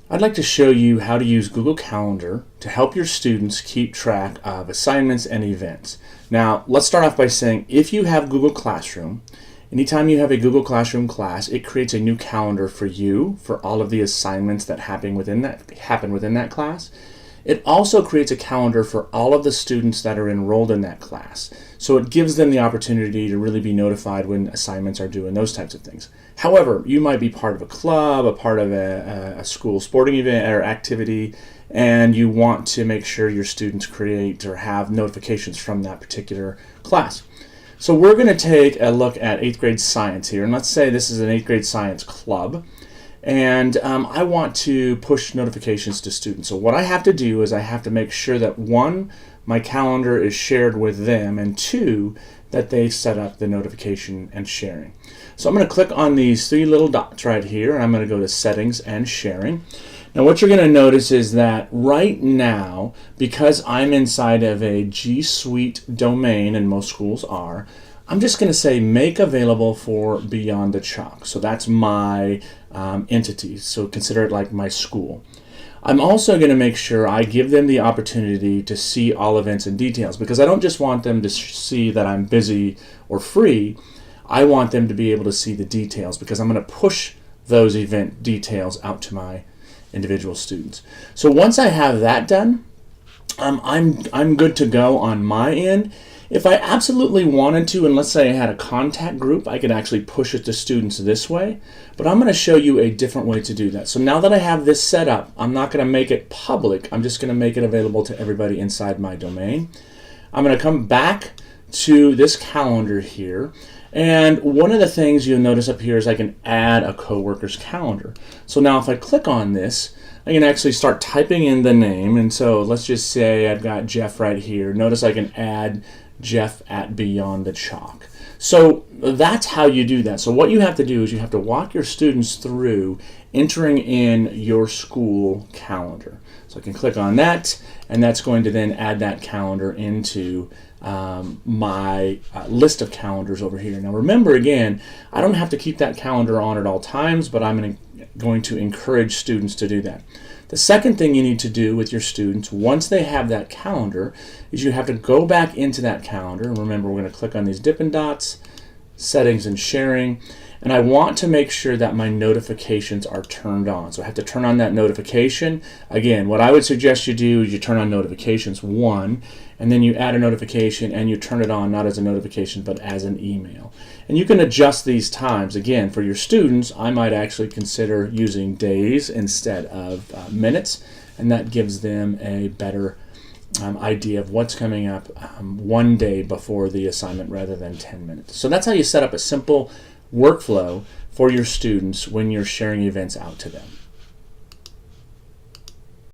I'd like to show you how to use Google Calendar to help your students keep track of assignments and events. Now, let's start off by saying if you have Google Classroom, anytime you have a Google Classroom class, it creates a new calendar for you for all of the assignments that happen within that class. It also creates a calendar for all of the students that are enrolled in that class. So it gives them the opportunity to really be notified when assignments are due and those types of things. However, you might be part of a club, a part of a school sporting event or activity, and you want to make sure your students create or have notifications from that particular class. So we're going to take a look at 8th grade science here, and let's say this is an 8th grade science club. And I want to push notifications to students. So what I have to do is I have to make sure that one, my calendar is shared with them, and two, that they set up the notification and sharing. So I'm going to click on these three little dots right here, and I'm going to go to settings and sharing. Now what you're going to notice is that right now, because I'm inside of a G Suite domain, and most schools are, I'm just going to say make available for Beyond the Chalk. So that's my entity. So consider it like my school. I'm also going to make sure I give them the opportunity to see all events and details, because I don't just want them to see that I'm busy or free. I want them to be able to see the details, because I'm going to push those event details out to my individual students. So once I have that done, I'm good to go on my end. If I absolutely wanted to, and let's say I had a contact group, I could actually push it to students this way, but I'm going to show you a different way to do that. So now that I have this set up, I'm not going to make it public, I'm just going to make it available to everybody inside my domain. I'm going to come back to this calendar here, and one of the things you'll notice up here is I can add a coworker's calendar. So now if I click on this, I can actually start typing in the name, and so let's just say I've got Jeff right here. Notice I can add Jeff at Beyond the Chalk. So that's how you do that. So what you have to do is you have to walk your students through entering in your school calendar. So I can click on that, and that's going to then add that calendar into my list of calendars over here. Now remember, again, I don't have to keep that calendar on at all times, but I'm going to encourage students to do that. The second thing you need to do with your students once they have that calendar is you have to go back into that calendar. And remember, we're going to click on these Dippin' Dots, settings and sharing, and I want to make sure that my notifications are turned on. So I have to turn on that notification. Again, what I would suggest you do is you turn on notifications 1, and then you add a notification and you turn it on not as a notification but as an email. And you can adjust these times. Again, for your students, I might actually consider using days instead of minutes, and that gives them a better idea of what's coming up one day before the assignment rather than 10 minutes. So that's how you set up a simple workflow for your students when you're sharing events out to them.